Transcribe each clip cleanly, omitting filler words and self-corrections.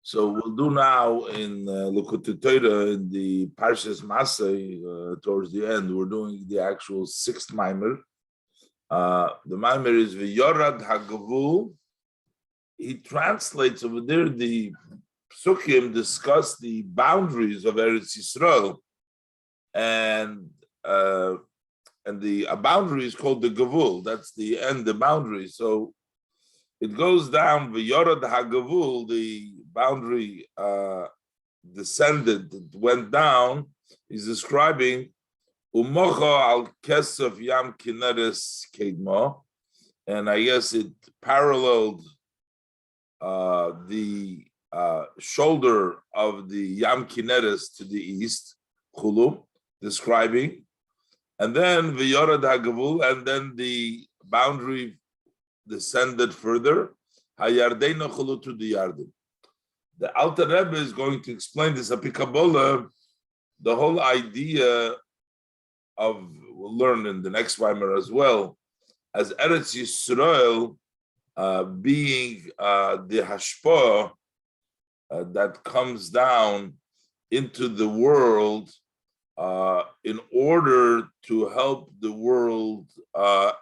So we'll do now in Likutei Torah in the Parshas Masei towards the end. We're doing the actual sixth Mamer. The Mamer is Viyorad Hagavul. He translates over there. The Psukim discuss the boundaries of Eretz Yisrael, and the boundary is called the Gavul. That's the end, the boundary. So it goes down. Viyorad Hagavul, the boundary descended, it went down. He's describing Umocha al Kesef Yam Kineres Kedma, and I guess it paralleled the shoulder of the Yam Kineres to the east, Chulu, describing, and then Viyorad Hagavul, and then the boundary descended further, Hayardein Chulu to the Yarden. The Alter Rebbe is going to explain this Apikabola, the whole idea of, we'll learn in the next Mamer as well, as Eretz Yisrael being the hashpah that comes down into the world in order to help the world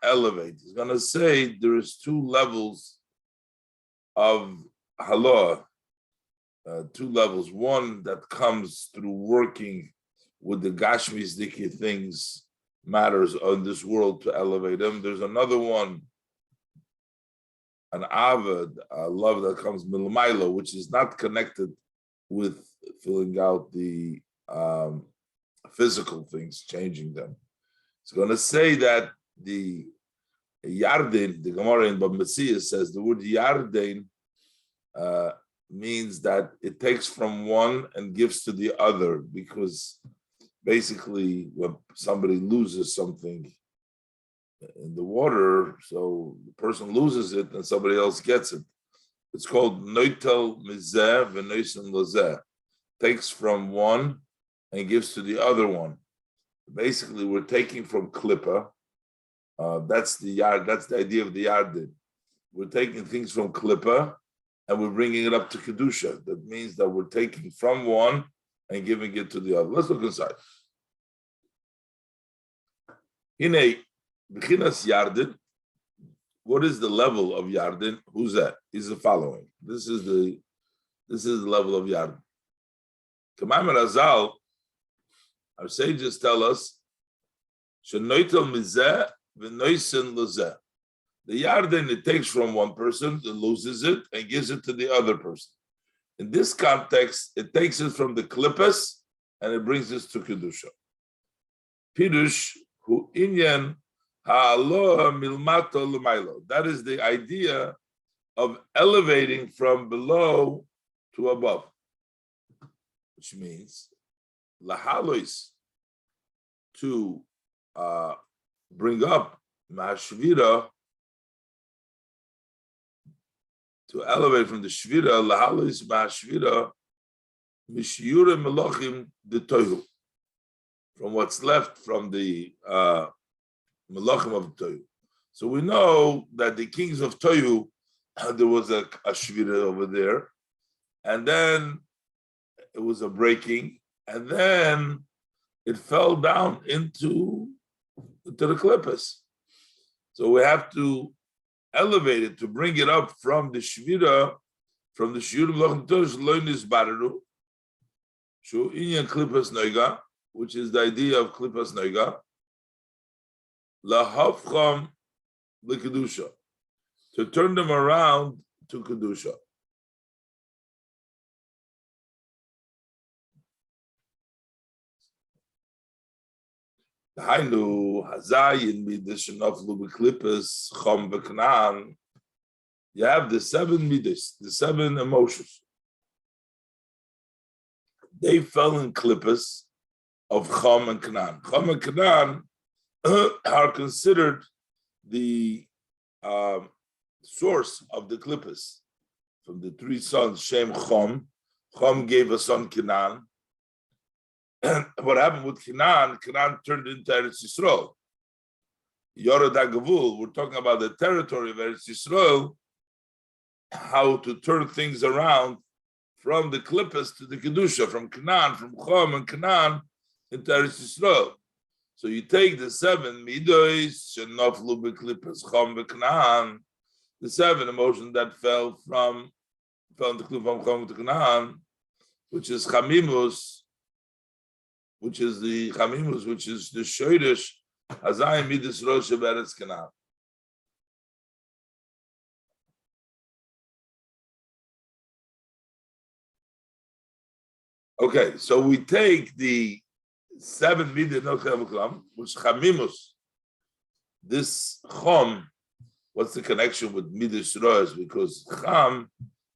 elevate. He's going to say there's two levels of halah. Two levels. One that comes through working with the Gashmis Diki things, matters on this world to elevate them. There's another one, an avad, a love that comes milmailo, which is not connected with filling out the physical things, changing them. It's going to say that the Yarden, the Gemara in Masei says the word Yarden means that it takes from one and gives to the other, because basically when somebody loses something in the water, so the person loses it and somebody else gets it. It's called noitel mizeh v'noisen lazeh. Takes from one and gives to the other one. Basically, we're taking from klippa. That's the yard. That's the idea of the yardin. We're taking things from klippa and we're bringing it up to kedusha. That means that we're taking from one and giving it to the other. Let's look inside. Hine b'chinas yardin. What is the level of yardin? Who's that? Is the following. This is the level of yardin. Mamer Azal, our sages tell us, shenoitel mizeh v'noisen lazeh. The yarden, it takes from one person, it loses it, and gives it to the other person. In this context, it takes it from the klippas, and it brings it to kedusha. Pirush hu inyan ha'aloha milmato l'maylo. That is the idea of elevating from below to above, which means lahalois, to bring up ma'ashvira, to elevate from the shvira, lahalois ma'ashvira, mishyure melachim de tohu, from what's left from the melachim of tohu. So we know that the kings of tohu, there was a shvira over there, and then it was a breaking, and then it fell down into the klippas. So we have to elevate it, to bring it up from the shvira, from the shiur melachim tosh loinis bararu, shu inyan klippas noiga, which is the idea of klippas noiga, lahafcham lekedusha, to turn them around to kedusha. Hainu hazayin midas shenaflu b'klippas chom v'knan. You have the seven midas, the seven emotions. They fell in klippas of chom and knan. Chom and knan are considered the source of the klippas. From the three sons, Shem, Chom. Chom gave a son Kenan. And what happened with Kenan? Kenan turned into Eretz Yisrael. Yorad HaGavul, we're talking about the territory of Eretz Yisrael, how to turn things around from the Klippas to the Kedusha, from Canaan, from Chom and Canaan into Eretz Yisrael. So you take the 7 midos, shenoflu beklippas Chom beKanaan, the 7 emotions that fell in the Klippa from Chom to Canaan, which is Chamimus, which is the Shoydish, Hazayim midas Rosh Eretz Canaan. Okay, so we take the 7 midas no Klam, which Chamimus. This Chom, what's the connection with midas Rosh? Because Cham,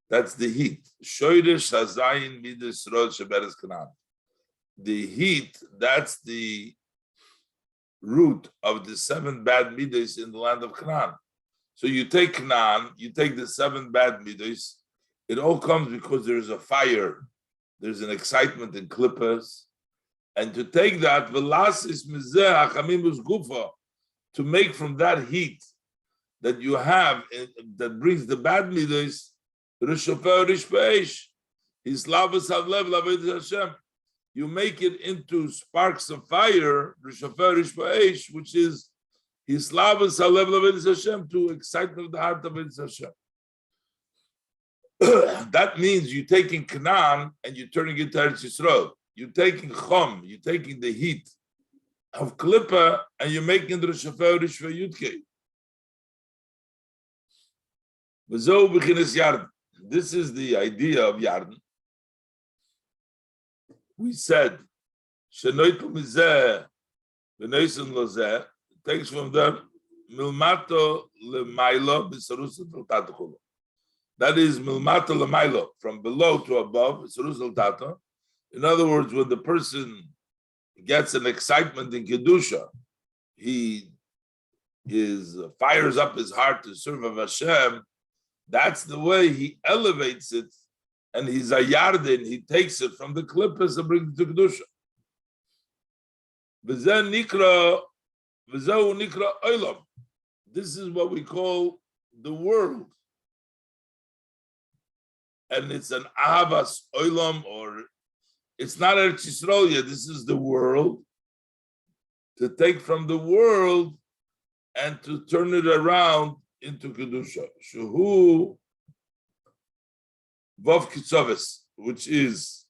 that's the heat. Shoydish Hazayim midas Rosh Eretz Canaan. The heat, that's the root of the 7 bad midas in the land of Canaan. So you take Canaan, you take the 7 bad midas, it all comes because there's a fire, there's an excitement in Klippas, and to take that, velasis mizeh hachamimus gufa, to make from that heat that you have, that brings the bad midas, rishofer rishpeish, his lavas havlev lavedas Hashem. You make it into sparks of fire, which is his lavas halev lavedas Hashem, to excitement of the heart of Hashem. That means you're taking Canaan and you're turning it to Eretz Yisrael. You're taking Chom, you're taking the heat of Klippa, and you're making the Rishofer Rishva Yudke. This is the idea of Yarden. We said, Shenoitu mizeh v'noisen lozeh, takes from the milmato lemailo b'sarusa d'ltato chulu. That is milmato lemailo, from below to above, b'sarusa d'ltato. In other words, when the person gets an excitement in Kedusha, he fires up his heart to serve of Hashem. That's the way he elevates it. And he's a yardin, he takes it from the Klippas and brings it to Kedusha. This is what we call the world. And it's an Ahavas Olam, or it's not Eretz Yisrael yet, this is the world. To take from the world and to turn it around into Kedusha. Shuhu Vav Kitzovis, which is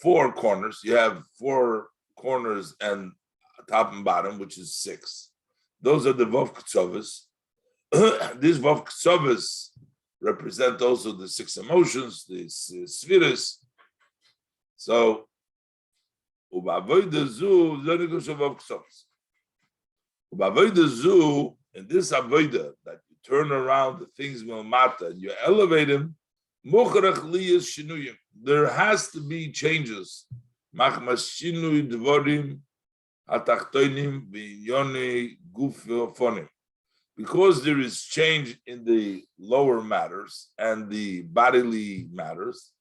4 corners. You have 4 corners and top and bottom, which is 6. Those are the Vav Kitzovis. These Vav Kitzovis represent also the 6 emotions, the spheres. So, Ubavoida Zu, Vav Kitzovis. Ubavoida Zu, in this Avoida, that you turn around the things Milmata and you elevate them, there has to be changes. Because there is change in the lower matters and the bodily matters.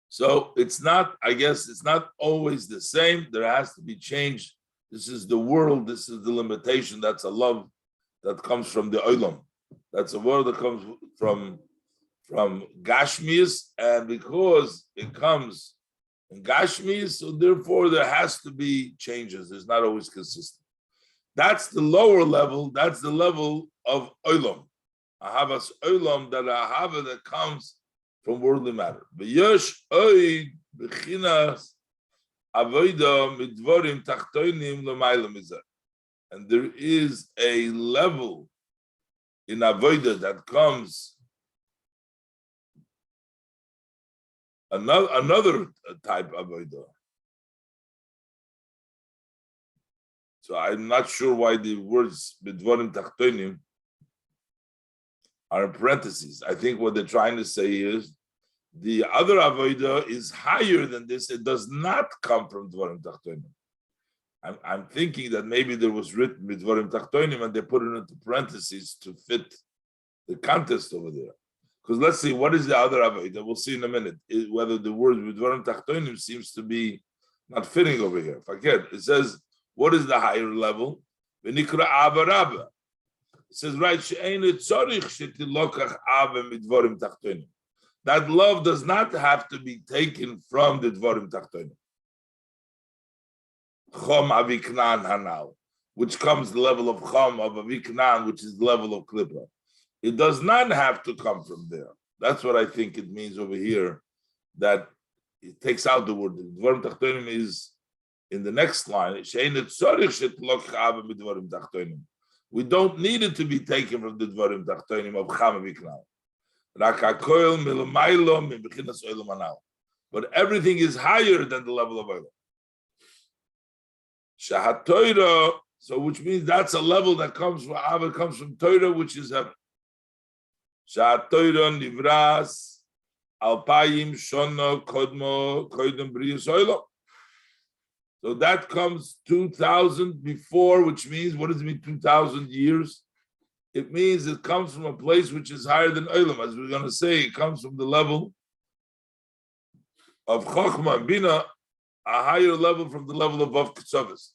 So it's not, I guess, it's not always the same. There has to be change. This is the world. This is the limitation. That's a love that comes from the olam. That's a word that comes from Gashmias, and because it comes in Gashmias, so therefore there has to be changes. It's not always consistent. That's the lower level. That's the level of olam. Ahavas olam, that ahava that comes from worldly matter. V'yosh oid b'chinas avoda midvorim tachtoinim l'mayla mizah. And there is a level in avoda that comes, another type of avoda. So I'm not sure why the words midvorim tachtoinim are in parentheses. I think what they're trying to say is the other avoda is higher than this. It does not come from dvorim tachtoinim. I'm thinking that maybe there was written midvorim tachtoinim and they put it into parentheses to fit the context over there. Because let's see, what is the other avodah? We'll see in a minute whether the word midvorim tachtoinim seems to be not fitting over here. Forget. It says, what is the higher level? V'nikra avarabba. It says, right, that love does not have to be taken from the dvorim tachtonim. Chom aviknan hanal, which comes the level of chom of aviknan, which is the level of klippa. It does not have to come from there. That's what I think it means over here, that it takes out the word. The dvorim tachtonim is in the next line. We don't need it to be taken from the dvorim tachtonim of cham aviknan. But everything is higher than the level of oil. Torah, so which means that's a level that comes from Ava, comes from Torah, which is heaven. Torah nivras alpayim shona kodmo koydem briyas oilo. So that comes 2,000 before, which means, what does it mean, 2,000 years? It means it comes from a place which is higher than oilam. As we're going to say, it comes from the level of chokhmah and bina, a higher level from the level of Vav Ketzavis.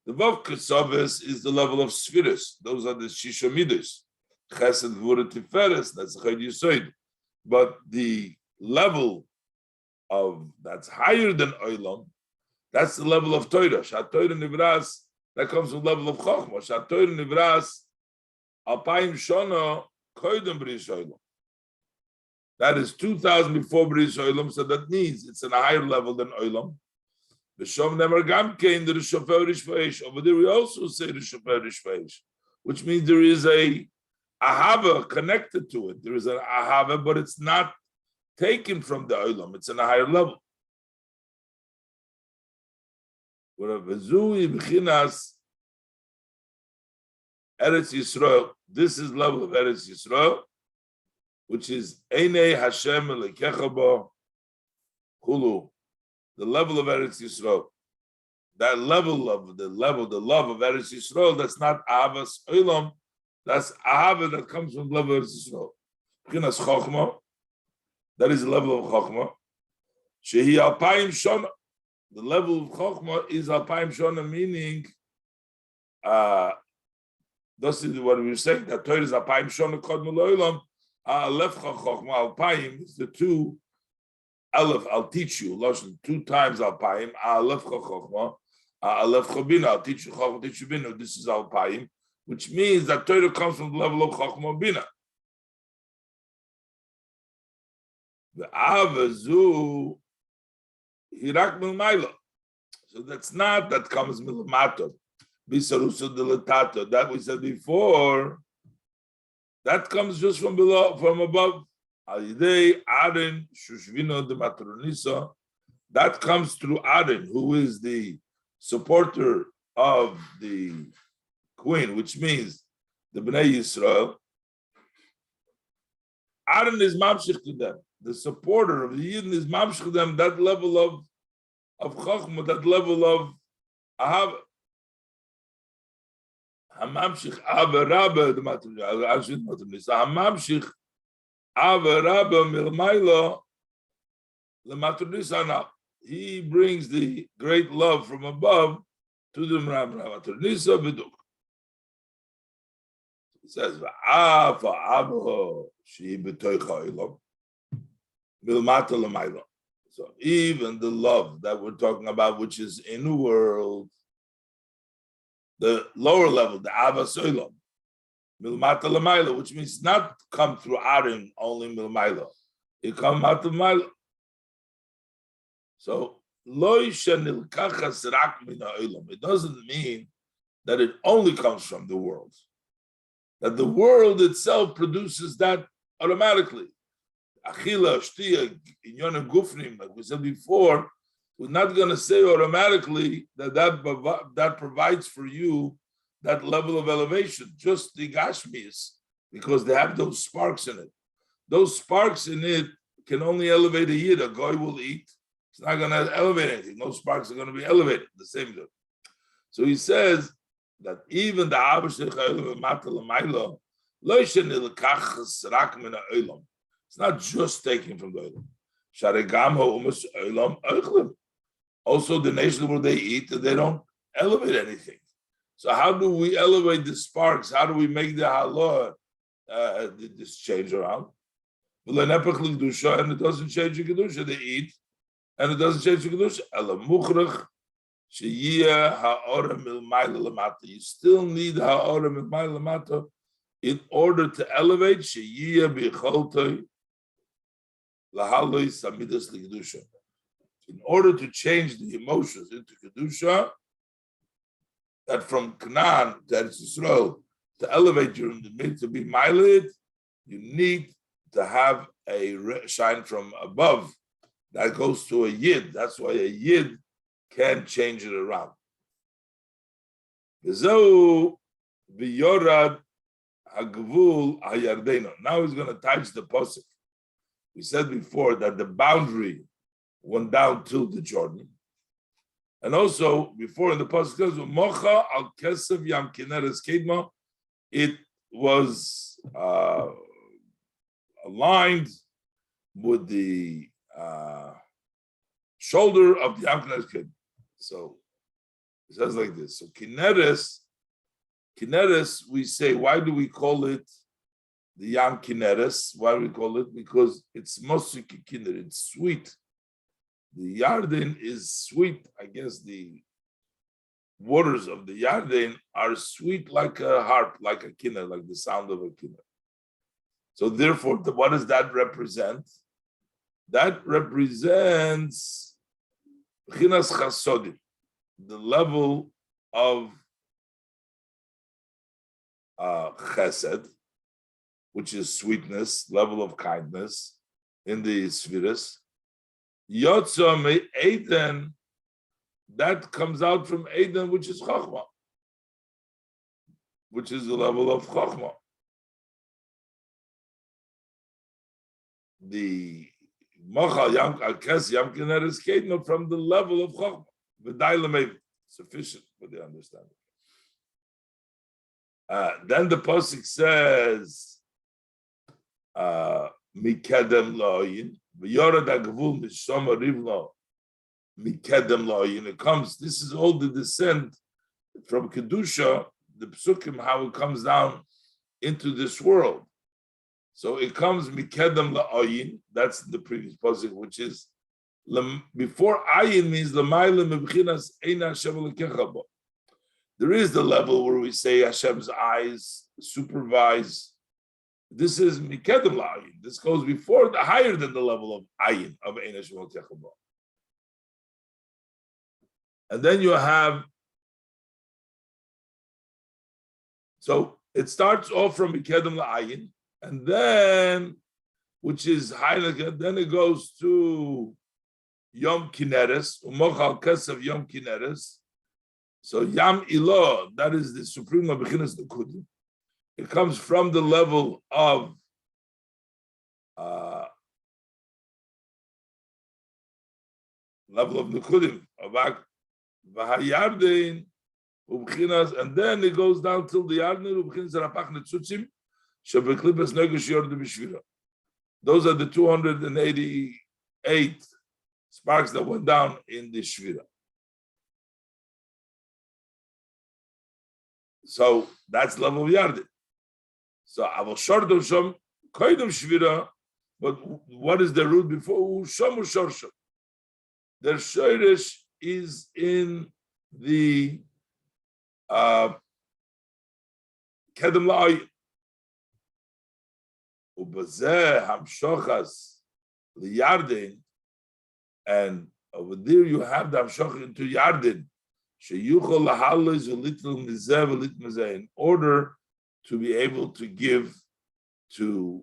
The Vav Ketzavis is the level of Sfiris. Those are the Shisha Midas. Chesed, Gvura, Tiferes, that's Chayd Yisoid. But the level of, that's higher than Oilam, that's the level of Torah. Shat Torah Nivras, that comes from the level of Chokhmah. Shat Torah Nivras, Alpayim Shona, Koydem Bris Oilam. That is 2,000 before Bris Oilam, so that means it's in a higher level than Oilam. The Shom Nemer Gamkein, the Rishofer Rishvaish. Over there we also say Rishofer Rishvaish, which means there is a ahava connected to it. There is an ahava, but it's not taken from the Olam. It's in a higher level. Eretz Yisrael. This is level of Eretz Yisrael, which is Einei Hashem Elekecha Bo Hulu. The level of Eretz Yisrael, that level of the love of Eretz Yisrael, that's not Ahavas Olam, that's Ahava that comes from the level of Eretz Yisrael. Chinas Chokhmah, that is the level of Chokhmah. Shehi Alpayim Shona, the level of Chokhmah is Alpayim Shona, meaning, this is what we were saying, that Torah is Alpayim Shona Kodmul Olam, Alefcha Chokhmah, Alpayim is the two. Aleph, I'll teach you. 2 times Alpayim. Aleph Chochma. Aleph Chobina. I'll teach you Chochma, teach you Bina. This is Alpayim, which means that Torah comes from the level of Chochma Bina. The Avazu Hirak Milmaila. So that's not that comes Milmato. Bisarusa Dilatato. That we said before. That comes just from below, from above. That comes through Aaron, who is the supporter of the queen, which means the Bnei Yisrael. Aaron is mamshich to them. The supporter of the Yidden is mamshich to them. That level of Chokhmah, that level of Ahav. Hamamshich Ava Rabba the Matronisa. Hamamshich he brings the great love from above to the Matronisa Biduk. It says, so even the love that we're talking about, which is in the world, the lower level, the Ava Soilam, Milmata Lamaila, which means not come through Arim, only Milmaila. It comes out of Maila. So, it doesn't mean that it only comes from the world. That the world itself produces that automatically. Achila, Shtiya, Inyon Gufnim, like we said before, we're not going to say automatically that provides for you that level of elevation, just the Gashmis, because they have those sparks in it. Those sparks in it can only elevate a Yid. A Goy will eat. It's not going to elevate anything. No sparks are going to be elevated. The same thing. So he says that even the Abashich it's not just taken from the Olam. Also, the nation where they eat, they don't elevate anything. So how do we elevate the sparks? How do we make the halal this change around? And it doesn't change the kedusha. They eat, and it doesn't change the kedusha. You still need ha'ora milmayla lamata in order to elevate. In order to change the emotions into kedusha, that from Canaan to Eretz Yisrael, to elevate you to be miled, you need to have a shine from above that goes to a yid. That's why a yid can change it around. Viyorad Hagvul Hayardeno. Now he's going to touch the posuk. We said before that the boundary went down to the Jordan. And also, before in the pasuk goes, Mocha al Kesev Yam Kineres Kedma, it was aligned with the shoulder of the Yam Kineres Kedma. So it says like this. So Kineres, we say, why do we call it the Yam Kineres? Why do we call it? Because it's mostly Kiner, it's sweet. The Yarden is sweet. I guess the waters of the Yarden are sweet like a harp, like a kinnah, like the sound of a kinnah. So therefore, what does that represent? That represents Chinas Chasodim, the level of chesed, which is sweetness, level of kindness in the spheres. Yotza me Eden, that comes out from Eden, which is Chochmah, which is the level of Chochmah. The Mochal Yam Akes Yam Kineres Kedma from the level of Chochmah. V'dai sufficient for the understanding. Then the pasuk says, Mikedem La'oyin. Vired Agvul Mishama Rivla Mikedem La'oyin. It comes. This is all the descent from kedusha, the psukim, how it comes down into this world. So it comes Mikedem La'oyin. That's the previous pasuk, which is before ayin means L'mayla Mebchinas Eina Hashem Elokecha Bo. There is the level where we say Hashem's eyes supervise. This is Mikedem La'ayin. This goes before, higher than the level of Ayin, of Ein Hashem Elokecha Bo. And then you have, so it starts off from Mikedem La'ayin, and then, which is higher, then it goes to Yom Kineres, Umochal Kesev Yom Kineres. So Yam Ilo, that is the supreme Bechinas Nekudim. It comes from the level of Nekudim, of Vahayardein, Ubchinas, and then it goes down till the Yarden, Ubchinas Rapach Netzutzim, Shebeklipas Negush Yordu Bishvira. Those are the 288 sparks that went down in the Shvira. So that's level of Yarden. So Aval Shordom Shom Koidem Shvira, but what is the root before Shom Shorshom? Their Shoresh is in the Kedem La'ayin. Ubazeh Hamshochas Liyarden, and over there you have the Hamshoch into Yarden. Sheyuchol Lahalois V'Litl Mizeh V'Lit Mizeh, in order to be able to give, to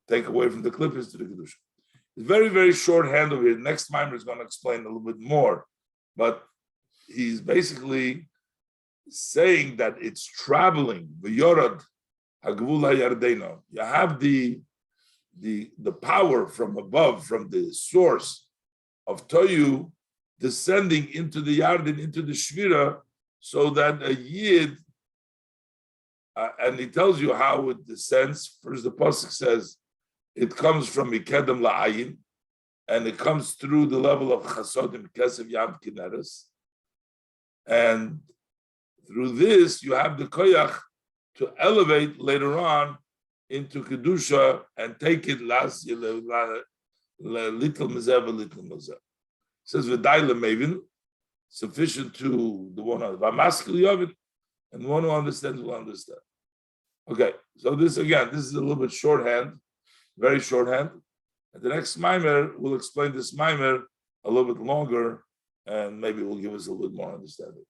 take away from the clippers to the Kedusha. It's very, very shorthand over here. Next Mamer is going to explain a little bit more, but he's basically saying that it's traveling. V'yorad hagvul hayardeno. You have the power from above, from the source of Toyu, descending into the Yarden, into the Shvira, so that a Yid, and he tells you how it descends. First, the pasuk says it comes from Mikedem La'ayin, and it comes through the level of Chasodim Kesev Yam Kineres, and through this, you have the koyach to elevate later on into kedusha and take it little mezeh. Says v'day lemevin, sufficient to the one who v'maskil yovin, and one who understands will understand. Okay, so this is a little bit shorthand, very shorthand. And the next Mamer will explain this Mamer a little bit longer, and maybe will give us a little bit more understanding.